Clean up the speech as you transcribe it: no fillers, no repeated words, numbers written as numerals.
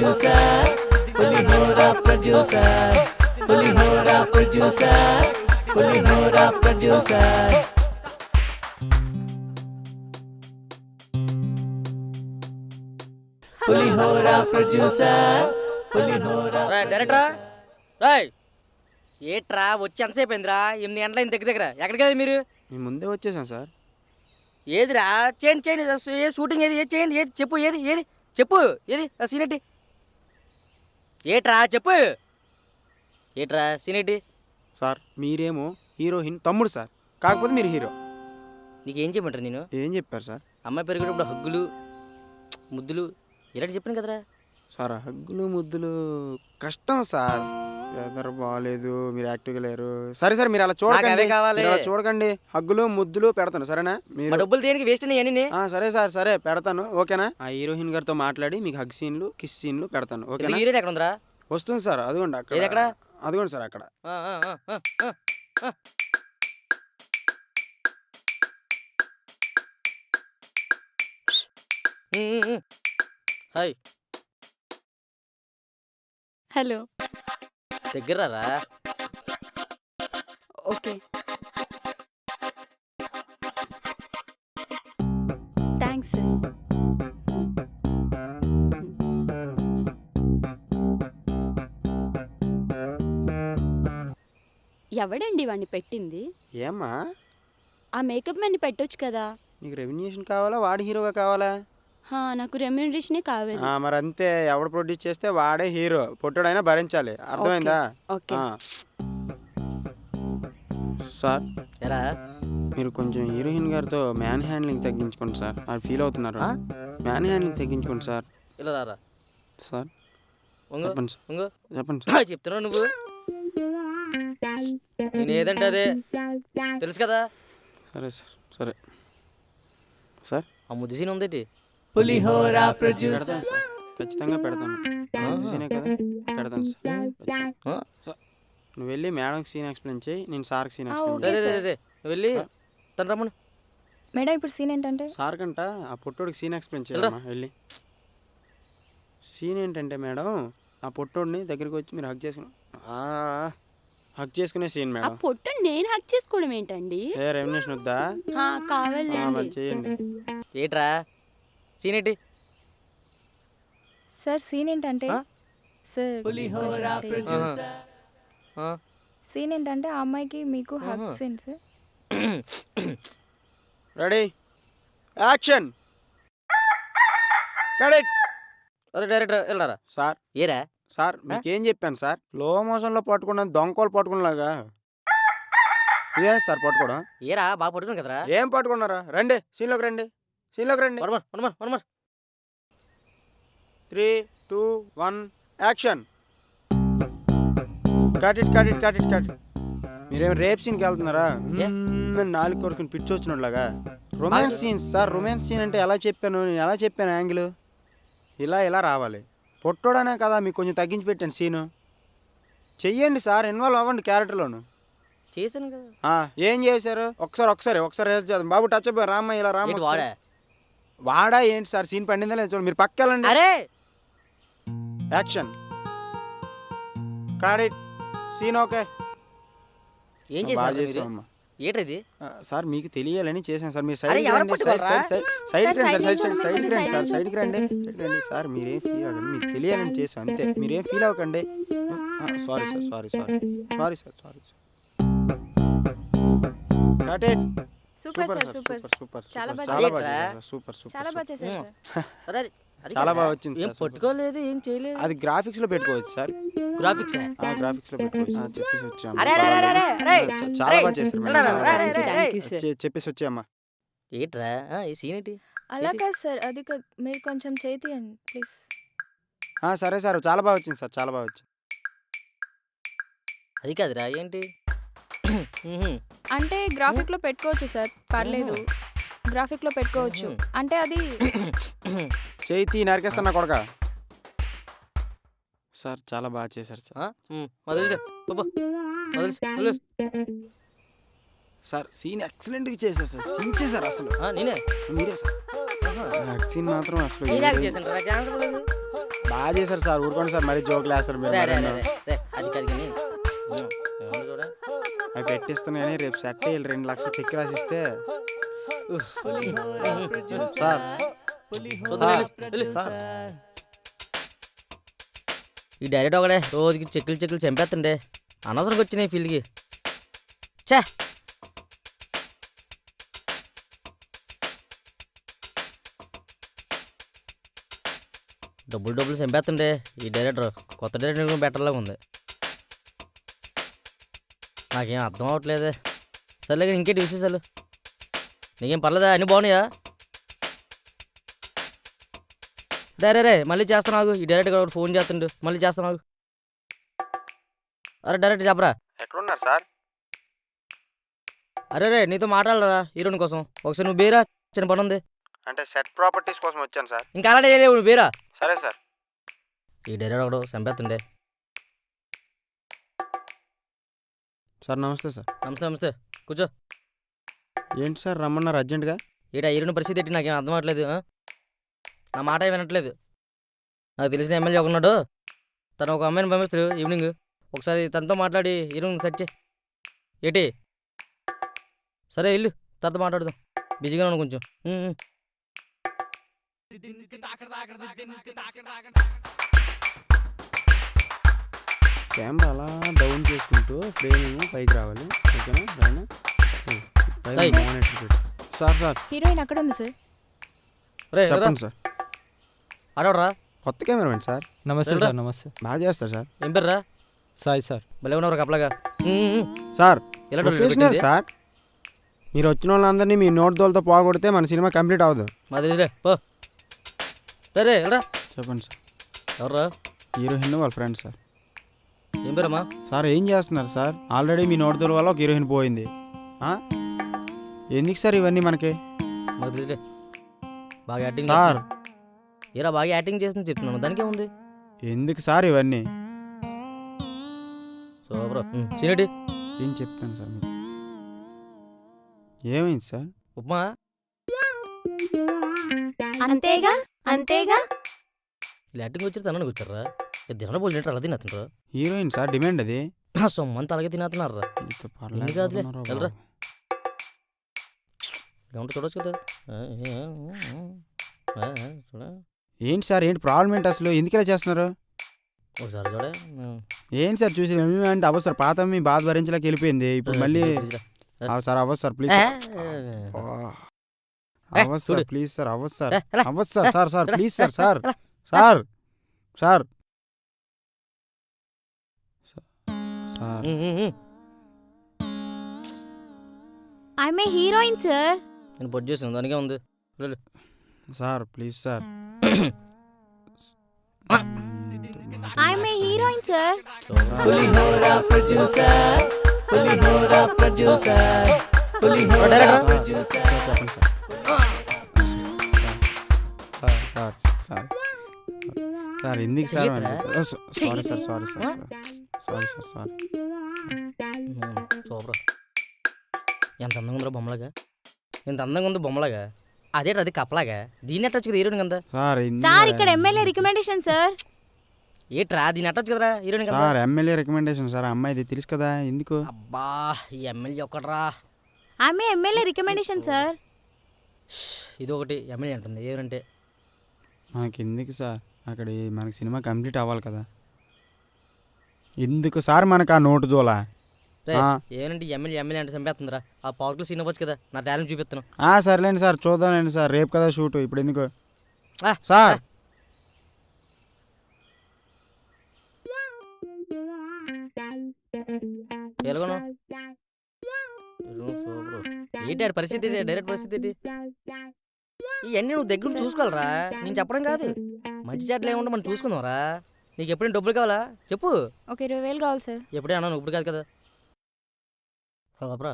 Producer పులిహోర producer పులిహోర producer పులిహోర producer పులిహోర producer పులిహోర డైరెక్టరా రాయ్ ఏట్రా వచ్చి ఎంతసేపు అయిందిరా 8 గంటల దగ్గర ఎక్కడికి వెళ్ళారు మీరు? మేము ముందే వచ్చేసాం సార్. ఏదిరా చేయండి ఏ షూటింగ్ ఏది ఏది చేయండి ఏది చెప్పు ఏది చెప్పు ఏది సీన్ ఏంటి? ఏట్రా చెప్పు ఏట్రా సీన్ ఏంటి? సార్ మీరేమో హీరోయిన్ తమ్ముడు సార్, కాకపోతే మీరు హీరో. నీకేం చెప్పమంటారు నేను? ఏం చెప్పారు సార్? అమ్మాయి పెరిగేటప్పుడు హగ్గులు ముద్దులు ఇలాంటి చెప్పాను కదరా. సార్ హగ్గులు ముద్దులు కష్టం సార్, వెదర్ బాగాలేదు, మీరు యాక్టివ్గా లేరు. సరే సార్ మీరు అలా చూడకండి, కావాలి చూడకండి. హగ్గులు ముద్దులు పెడతాను సరేనా? మీరు డబ్బులు దేనికి వేస్ట్ అయ్యి. సరే సార్ సరే పెడతాను ఓకేనా? ఆ హీరోయిన్ గారితో మాట్లాడి మీకు హగ్ సీన్లు కిస్ సీన్లు పెడతాను ఓకేనా? హీరోయిన్ ఎక్కడ ఉందిరా? వస్తుంది సార్, అదిగోండి అక్కడ. ఎక్కడ? అదిగోండి సార్ అక్కడ. హాయ్ హలో దగ్గర రా. Okay thanks. ఎవడండి వాడిని పెట్టింది? ఏమ్మా ఆ మేకప్ మ్యాన్ని పెట్టొచ్చు కదా. నీకు రెమ్యునేషన్ కావాలా వాడి హీరోగా కావాలా? నాకు రెమ్యూనరేషనే కావాలి. మరి అంతే, ఎవడు ప్రొడ్యూస్ చేస్తే వాడే హీరో, పొట్టుడైనా భరించాలి, అర్థమైందా? ఓకే సార్ ఎరా మీరు కొంచెం హీరోయిన్ గారితో మ్యాన్ హ్యాండ్లింగ్ తగ్గించుకోండి సార్, అది ఫీల్ అవుతున్నారు. మ్యాన్ హ్యాండ్లింగ్ తగ్గించుకోండి సార్. ఇలా రారా సార్ చెప్పండి సార్, చెప్పండి సార్. చెప్తున్నావు నువ్వు, నేను ఏదంటే అదే తెలుసు కదా. సరే సార్ సరే సార్. ఆ ముద్దు సీన్ ఉందేటి? పులిహోర ప్రొడ్యూసర్ పెడతాను సార్, ఖచ్చితంగా పెడతాను. సీనే కదా, పెడతాను సార్. నువ్వు వెళ్ళి మేడంకి సీన్ ఎక్స్ప్లెయిన్ చేయి, నేను సార్కి సీన్ ఎక్స్ప్లెయిన్ చేయి. వెళ్ళి తను రమ్మను. మేడం ఇప్పుడు సీన్ ఏంటంటే? సార్ కంట ఆ పొట్టోడికి సీన్ ఎక్స్ప్లెయిన్ చేయమ్మా వెళ్ళి. సీన్ ఏంటంటే మేడం, ఆ పొట్టోడిని దగ్గరికి వచ్చి మీరు హగ్ చేసుకునే సీన్ మేడం. పొట్టు నేను హక్ చేసుకోవడం ఏంటండి? రెమ్యునేషన్ వద్దా? కావాలి చేయండి. ఏట్రా సీన్ ఏంటి? సార్ సీన్ ఏంటంటే సార్ పులిహోర ప్రొడ్యూసర్ సీన్ ఏంటంటే ఆ అమ్మాయికి మీకు hug scene sir. Ready action. Correct. అరే డైరెక్టర్ వెళ్ళారా సార్? ఏరా సార్ మీకేం చెప్పాను సార్, లో మోషన్లో పట్టుకున్నాను, దొంగకోలు పట్టుకునేలాగా. ఇదే సార్ పట్టుకోవడం? ఏరా బాగా పట్టుకున్నాను కదరా. ఏం పట్టుకున్నారా? రండి సీన్లోకి రండి, సీన్లోకి రండి. 3, 2, 1 యాక్షన్. Cut it. మీరేం రేప్ సీన్కి వెళ్తున్నారా? నాలుగు కొరకు పిచ్చి వచ్చినట్లాగా. Romance scene sir, romance scene అంటే ఎలా చెప్పాను, నేను ఎలా చెప్పాను యాంగిల్? ఇలా రావాలి. పొట్టోడనే కదా మీకు కొంచెం తగ్గించి పెట్టాను సీను. చెయ్యండి సార్, ఇన్వాల్వ్ అవ్వండి క్యారెక్టర్లోను. చేశాను కదా. ఏం చేశారు? ఒకసారి రేస్ చేద్దాం. బాబు టచ్ అయిపోయి రామ్మ, ఇలా రామ్మ. వాడా ఏంటి సార్, సీన్ పండిందా లేదా చూడండి. మీరు పక్క వెళ్ళండి. అరే యాక్షన్. కాడిట్ సీన్. ఓకే ఏం చేశారు? ఏంటది సార్? మీకు తెలియాలని చేశాను సార్. మీరు అరే, ఎవరు పట్టుకోరా? సైడ్కి రండి సార్. మీరేం ఫీల్ అవ్వకండి, మీకు తెలియాలని చేశాను అంతే, మీరేం ఫీల్ అవ్వకండి. Sorry sir. Cut it. Super sir, super. చాలా బాగా చేశారు సార్. చాలా బాగా వచ్చింది ఏం సార్. పట్టుకోలేదు, ఏం చేయలేదు. అది గ్రాఫిక్స్ లో పెట్టుకోవచ్చు సార్. గ్రాఫిక్స్ గ్రాఫిక్స్ లో పెట్టుకోవచ్చు. చెప్పేసి వచ్చాము. చాలా బాగా చేశారు. చెప్పేసి వచ్చామ్మా. ఏంట్రా ఈ సీన్ ఏంటి? అలా కాదు సార్, అది కాదు, మీరు కొంచెం చేయి తీయండి ప్లీజ్. సరే సార్, చాలా బాగా వచ్చింది సార్, చాలా బాగా వచ్చింది. అది కాదురా ఏంటి అంటే గ్రాఫిక్ లో పెట్టుకోవచ్చు సార్, పర్లేదు, గ్రాఫిక్ లో పెట్టుకోవచ్చు. అంటే అది చేతి నరికేస్తున్నా కొడక. సార్ చాలా బాగా చేశారు సార్. సార్ సీన్ ఎక్సలెంట్ గా చేశారు సార్, చించేశారు అసలు. నేనే మీరే సార్. సీన్ మాత్రం అసలు బాగా చేశారు సార్, ఊరుకోండి సార్, మరీ జోకులు వేస్తారు మీరు. రే రే మరెన్నో. రే రే అది కాదు కానీ ఏమన్నా చూడ అవి పెట్టిస్తాను కానీ రేపు సెట్ అయ్యి 2 లక్షలు చెక్ రాసిస్తే సార్. సార్ ఈ డైరెక్ట్ ఒకడే రోజుకి చెక్కులు చంపేస్తుండే అనవసరంగా వచ్చినాయి ఫీల్డ్కి. చే డబ్బులు చంపేస్తుండే ఈ డైరెక్టర్. కొత్త డైరెక్టర్ బెటర్లాగా ఉంది. నాకేం అర్థం అవ్వట్లేదే. సర్లే కానీ ఇంకేంటి విశేషాలు? నీకేం పర్లేదా? అన్నీ బాగున్నాయా? రే మళ్ళీ చేస్తాను. ఈ డైరెక్ట్గా ఒకటి ఫోన్ చేస్తుండు, మళ్ళీ చేస్తాను. అరే డైరెక్ట్ చెప్పరా. ఎక్కడున్నారు సార్? అరే నీతో మాట్లాడరా హీరోయిన్ కోసం. ఒకసారి నువ్వు బేరా, చిన్న పని ఉంది. అంటే సెట్ ప్రాపర్టీస్ కోసం వచ్చాను సార్. ఇంకా అలాంటి చేయలేవు, నువ్వు బేరా. సరే సార్. ఈ డైరెక్ట్ ఒకడు చంపేస్తుండే. సార్ నమస్తే సార్. నమస్తే కూర్చో. ఏంటి సార్ రమ్మన్నారు అర్జెంటుగా? ఈడ హీరోయిన్ పరిస్థితి ఏంటి నాకేం అర్థం అవ్వట్లేదు. నా మాట వినట్లేదు. నాకు తెలిసిన ఎమ్మెల్యే ఒకన్నాడు, తను ఒక అమ్మాయిని పంపిస్తాడు ఈవినింగ్. ఒకసారి తనతో మాట్లాడి హీరోయిన్ సెర్చ్ చేయి. ఏంటి? సరే ఇల్లు తర్వాత మాట్లాడదాం, బిజీగా ఉన్నాను కొంచెం. కెమెరా అలా డౌన్ చేసుకుంటూ ఫ్రేమ్ పైకి రావాలి. ఓకేనా? పైన ఏయ్. మానిటర్ పెట్టు. సార్ హీరోయిన్ అక్కడ ఉంది సార్. రే చెప్పండి సార్. ఆడవడరా. కొత్త కెమెరామెన్ సార్. నమస్తే వెళ్ళరా. సార్. నమస్తే బాగా చేస్తారు సార్. ఏం పేర్రా? సాయి సార్. భలే ఉన్నవారు కప్పలాగా. సార్ ఎలా ప్రొఫెషనల్ సార్. మీరు వచ్చిన వాళ్ళందరినీ మీ నోట్ దోలతో పోగొడితే మన సినిమా కంప్లీట్ అవ్వదు. మా తెలియదే పో. రే ఎలా చెప్పండి సార్. ఎవర్రా? హీరోయిన్ వాళ్ళ ఫ్రెండ్ సార్. ఏం పేరమ్మా? సార్ ఏం చేస్తున్నారు సార్? ఆల్రెడీ మీ నోట్ దోల వల్ల ఒక హీరోయిన్ పోయింది. ఎందుకు సార్ ఇవన్నీ మనకి? మాకు తెలియదే. బాగా యాక్టింగ్ సార్ ఏరా, బాగా యాక్టింగ్ చేసింది చెప్తున్నాను, దానికే ఉంది. ఎందుకు సార్ ఇవన్నీ? సూపర్. సీనిటీ ఏం చెప్తాను సార్ మీకు. ఏమైంది సార్? ఉప్మా. అంతేగా అంతేగా. ఇలా యాక్టింగ్ వచ్చి తనని కూర్చారా? దిన పోలినట్టు అలా తినేస్తుండ్రా. హీరోయిన్ సార్, డిమాండ్ అది. సొమ్మంతా అలాగే తినేస్తున్నారా? ఇంత ఎన్ని కాదులే, పర్లేకపోతున్నారా వెళ్ళరా. బాబు. ఏమంటే చూడొచ్చు కదా. చూడ ఏంటి సార్, ఏంటి ప్రాబ్లం ఏంటి అసలు? ఎందుకు ఇలా చేస్తున్నారు? ఒకసారి చూడ. ఏంటి సార్ చూసి అంటే అవ్వదు సార్. పాత మీ బాధ భరించలేక వెళ్ళిపోయింది. ఇప్పుడు మళ్ళీ సార్ అవ్వదు సార్ ప్లీజ్. అవ్వదు సార్ ప్లీజ్ సార్. అవ్వదు సార్. అవ్వదు sir. Sir sir please sir. Sir sir sir sir I'm a heroine sir. నేను పొడి చేసాను, దానికే ఉంది. Sir please sir. I'm a heroine sir. పులిహోర ప్రొడ్యూసర్, పులిహోర ప్రొడ్యూసర్, పులిహోర ప్రొడ్యూసర్. చెప్పండి సార్. సార్ సార్ సార్ ఎందుకు sir? Sorry sir. Sorry sir. Sorry sir. Sorry. Super. ఎంత అందంగా ఉందో బొమ్మలాగా. ఎంత అందంగా ఉందో బొమ్మలాగా. అదేట అది కప్పలాగా. దీన్ని ఎట్టొచ్చు కదా హీరోయిన్ కింద. సార్ ఇక్కడ ఎమ్మెల్యే రికమెండేషన్ సార్. ఏట్రా దీన్ని ఎట్టొచ్చు కదరా హీరోయిన్ కింద. Sir MLA recommendation sir. అమ్మాయిది తెలుసు కదా, ఎందుకు? అబ్బా ఈ ఎమ్మెల్యే ఒక్కడరా. I am a MLA recommendation sir. ఇది ఒకటి ఎమ్మెల్యే అంటుంది ఏమంటే. మనకి ఎందుకు సార్? అక్కడ మనకి సినిమా కంప్లీట్ అవ్వాలి కదా. ఎందుకు సార్ మనకు ఆ నోటు దోలా? ఏమంటే ఎమ్మెల్యే అంటే చంపేస్తుందిరా. ఆ పార్కులో సీన్ అవ్వచ్చు కదా, నా టాలెంట్ చూపిస్తాను. సర్లేండి సార్, చూద్దానండి సార్. రేపు కదా షూట్, ఇప్పుడు ఎందుకు ఆ, సార్? ఎలాగోను ఏంటి ఆడి పరిస్థితి ఏంటి? డైరెక్ట్ పరిస్థితి ఏంటి? ఇవన్నీ నువ్వు దగ్గర నుంచి చూసుకోవాలరా, నేను చెప్పడం కాదు. మంచి చెడ్డలు ఏముంటే మనం చూసుకుందాంరా. నీకు ఎప్పుడైనా డబ్బులు కావాలా చెప్పు. ఒక 20,000 కావాలి సార్. ఎప్పుడే అన్నాను, ఇప్పుడు కాదు కదా. బాబరా